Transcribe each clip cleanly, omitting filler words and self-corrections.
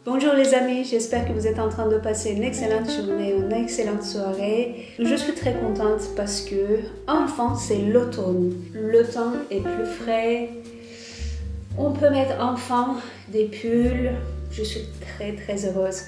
Bonjour les amis, j'espère que vous êtes en train de passer une excellente journée, une excellente soirée. Je suis très contente parce que enfin c'est l'automne. Le temps est plus frais. On peut mettre enfin des pulls. Je suis très heureuse.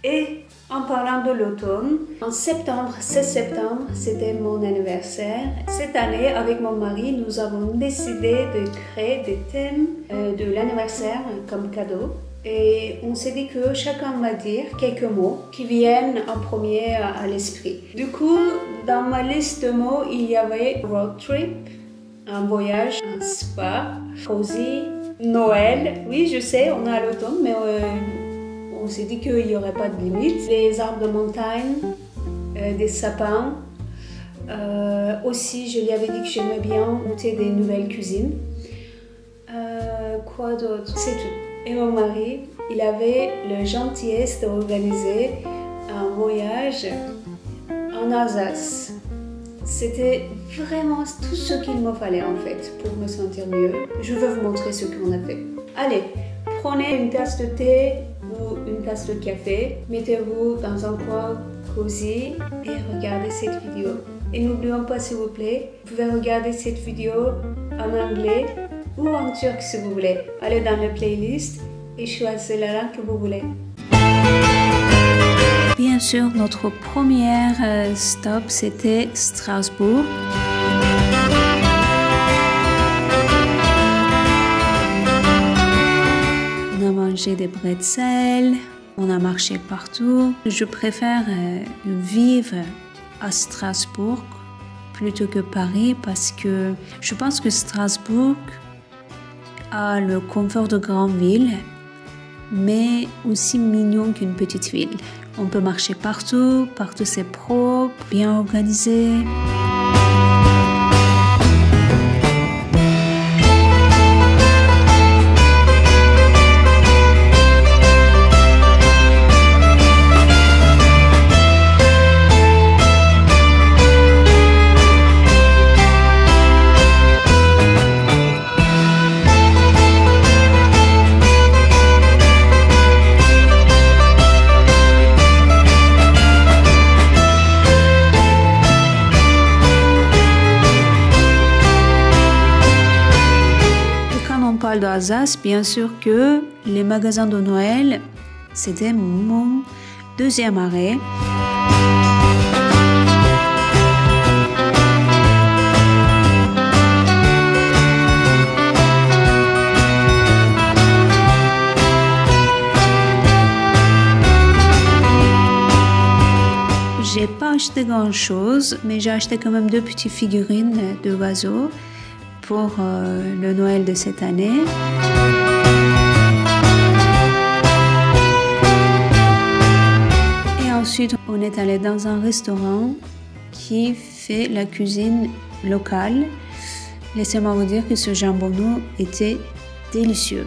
Et en parlant de l'automne, en septembre, 16 septembre, c'était mon anniversaire. Cette année, avec mon mari, nous avons décidé de créer des thèmes de l'anniversaire comme cadeau. Et on s'est dit que chacun va dire quelques mots qui viennent en premier à l'esprit. Du coup, dans ma liste de mots, il y avait road trip, un voyage, un spa, cozy, Noël. Oui, je sais, on est à l'automne, mais on s'est dit qu'il n'y aurait pas de limite. Les arbres de montagne, des sapins. Aussi, je lui avais dit que j'aimais bien goûter des nouvelles cuisines. Quoi d'autre? C'est tout. Et mon mari, il avait la gentillesse d'organiser un voyage en Alsace. C'était vraiment tout ce qu'il me fallait en fait pour me sentir mieux. Je vais vous montrer ce qu'on a fait. Allez, prenez une tasse de thé ou une tasse de café, mettez-vous dans un coin cosy et regardez cette vidéo. Et n'oublions pas s'il vous plaît, vous pouvez regarder cette vidéo en anglais ou en turc si vous voulez. Allez dans la playlist et choisissez la langue que vous voulez. Bien sûr, notre première stop, c'était Strasbourg. On a mangé des bretzels, on a marché partout. Je préfère vivre à Strasbourg plutôt que Paris parce que je pense que Strasbourg a le confort de grande ville, mais aussi mignon qu'une petite ville. On peut marcher partout, partout c'est propre, bien organisé. D'Alsace, bien sûr que les magasins de Noël, c'était mon deuxième arrêt. J'ai pas acheté grand chose, mais j'ai acheté quand même 2 petites figurines de oiseaux pour le Noël de cette année. Et ensuite, on est allé dans un restaurant qui fait la cuisine locale. Laissez-moi vous dire que ce jambonneau était délicieux.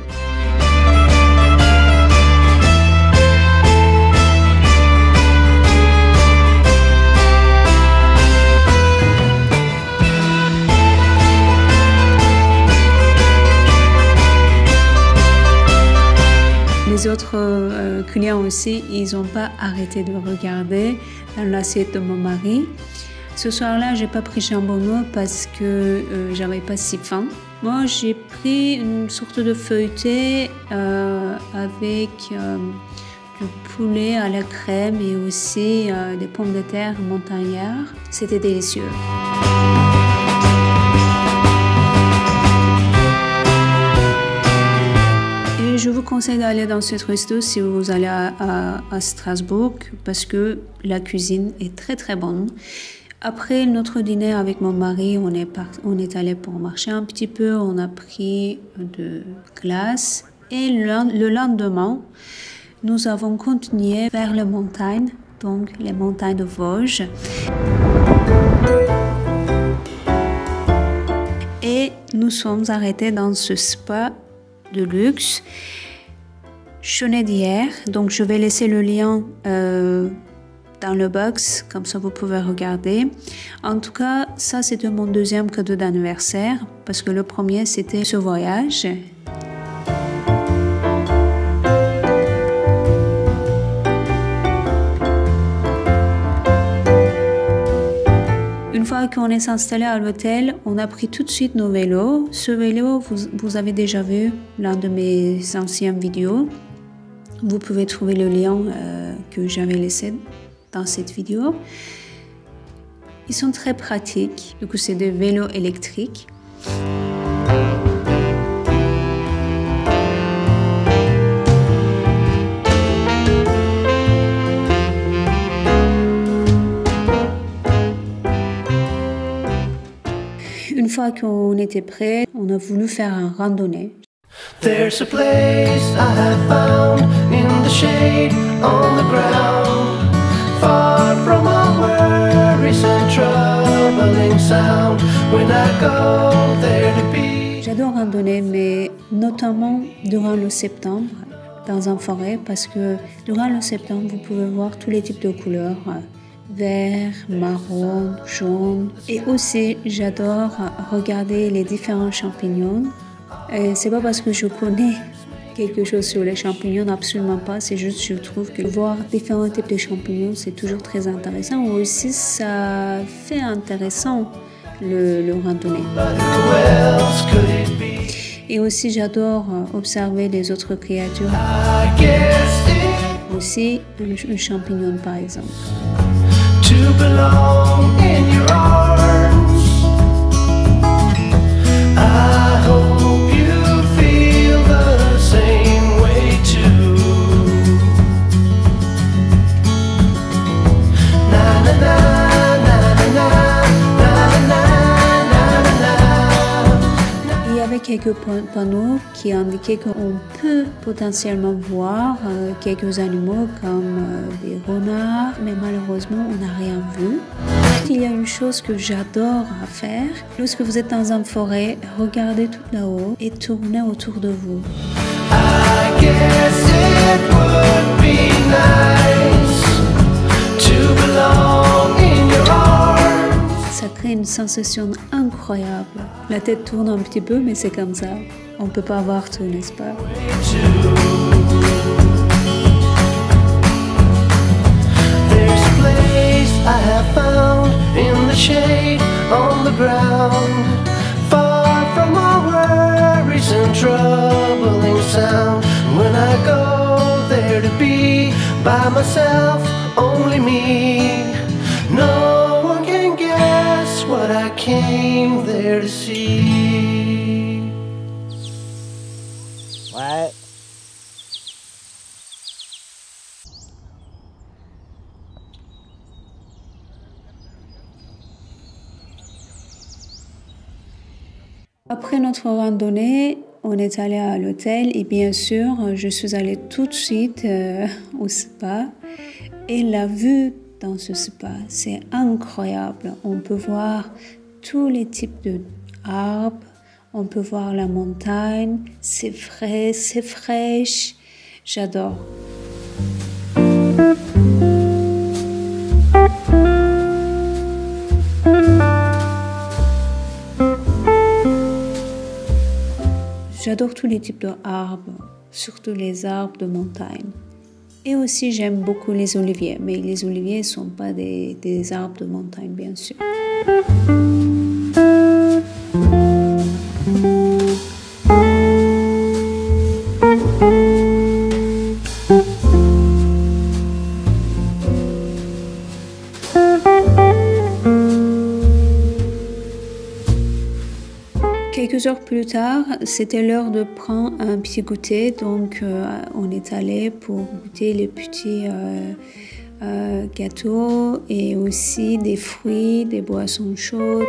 Les autres clients aussi, ils n'ont pas arrêté de regarder dans l'assiette de mon mari. Ce soir-là, j'ai pas pris jambonneau parce que j'avais pas si faim. Moi, j'ai pris une sorte de feuilleté avec du poulet à la crème et aussi des pommes de terre montagnardes. C'était délicieux. Je vous conseille d'aller dans ce resto si vous allez à Strasbourg parce que la cuisine est très bonne. Après notre dîner avec mon mari, on est allé pour marcher un petit peu, on a pris de glace et le lendemain, nous avons continué vers les montagnes, donc les montagnes de Vosges. Et nous sommes arrêtés dans ce spa de luxe Chenedière. Donc je vais laisser le lien dans le box, comme ça vous pouvez regarder. En tout cas, ça c'était mon deuxième cadeau d'anniversaire parce que le premier c'était ce voyage. fois qu'on est installé à l'hôtel, on a pris tout de suite nos vélos. Ce vélo, vous avez déjà vu l'un de mes anciennes vidéos. Vous pouvez trouver le lien que j'avais laissé dans cette vidéo. Ils sont très pratiques. Du coup, c'est des vélos électriques. Une fois qu'on était prêt, on a voulu faire un randonnée. There's a place I have found in the shade on the ground, far from all worries and troubling sound. When I go there to be. J'adore randonner, mais notamment durant le septembre, dans une forêt, parce que durant le septembre, vous pouvez voir tous les types de couleurs. Vert, marron, jaune. Et aussi, j'adore regarder les différents champignons. C'est pas parce que je connais quelque chose sur les champignons, absolument pas. C'est juste que je trouve que voir différents types de champignons, c'est toujours très intéressant. Ou aussi, ça fait intéressant le randonnée. Et aussi, j'adore observer les autres créatures. Aussi, un champignon, par exemple. To belong in your arms. I hope you feel the same way too. Na na na na na na na na na. Il y avait quelques panneaux qui indiquaient qu'on peut potentiellement voir quelques animaux comme des renards, mais malheureusement, on n'a rien vu. Il y a une chose que j'adore faire. Lorsque vous êtes dans une forêt, regardez tout là-haut et tournez autour de vous. I guess it would be nice to belong in your arms. Ça crée une sensation incroyable. La tête tourne un petit peu, mais c'est comme ça. On ne peut pas voir tout, n'est-ce pas? There's a place I have found in the shade on the ground, far from all worries and troubling sound. When I go there to be by myself, only me, no one can guess what I came there to see. Ouais. Après notre randonnée, on est allé à l'hôtel et bien sûr, je suis allée tout de suite au spa. Et la vue dans ce spa, c'est incroyable. On peut voir tous les types d'arbres, on peut voir la montagne, c'est frais, c'est fraîche. J'adore. J'adore tous les types d'arbres, surtout les arbres de montagne. Et aussi, j'aime beaucoup les oliviers, mais les oliviers ne sont pas des arbres de montagne, bien sûr. Quelques heures plus tard, c'était l'heure de prendre un petit goûter, donc on est allé pour goûter les petits gâteaux et aussi des fruits, des boissons chaudes.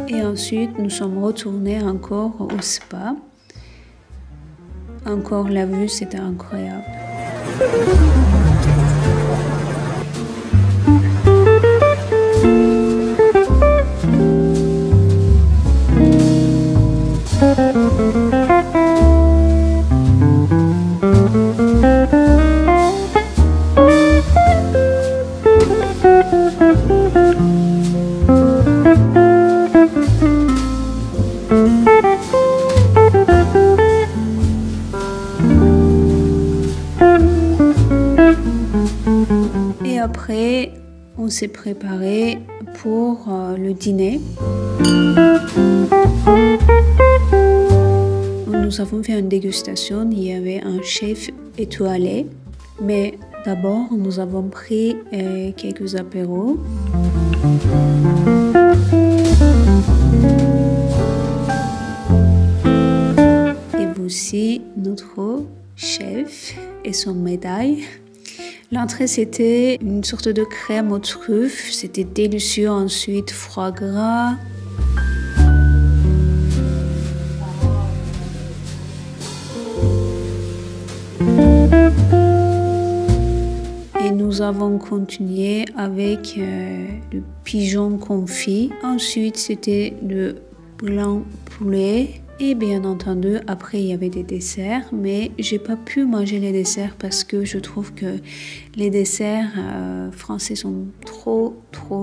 Et ensuite, nous sommes retournés encore au spa. Encore la vue, c'était incroyable. s'est préparé pour le dîner. Nous avons fait une dégustation, il y avait un chef étoilé, mais d'abord nous avons pris quelques apéros. Et voici notre chef et son médaille. L'entrée, c'était une sorte de crème aux truffes. C'était délicieux. Ensuite, foie gras. Et nous avons continué avec le pigeon confit. Ensuite, c'était le blanc poulet. Et bien entendu, après, il y avait des desserts, mais j'ai pas pu manger les desserts parce que je trouve que les desserts français sont trop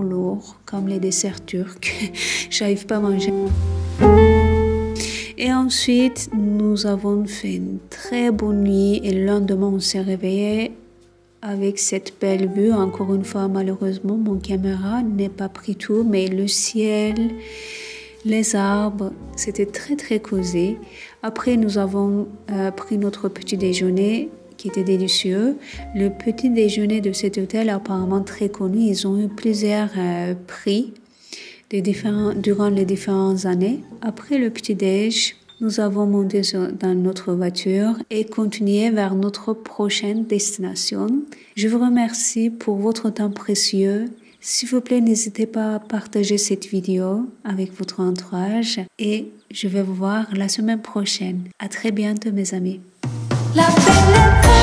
lourds, comme les desserts turcs. J'arrive pas à manger. Et ensuite, nous avons fait une très bonne nuit et le lendemain, on s'est réveillé avec cette belle vue. Encore une fois, malheureusement, mon caméra n'est pas pris tout, mais le ciel, les arbres, c'était très cosy. Après, nous avons pris notre petit déjeuner qui était délicieux. Le petit déjeuner de cet hôtel est apparemment très connu. Ils ont eu plusieurs prix durant les différentes années. Après le petit déj, nous avons monté dans notre voiture et continué vers notre prochaine destination. Je vous remercie pour votre temps précieux. S'il vous plaît, n'hésitez pas à partager cette vidéo avec votre entourage et je vais vous voir la semaine prochaine. À très bientôt, mes amis. La belle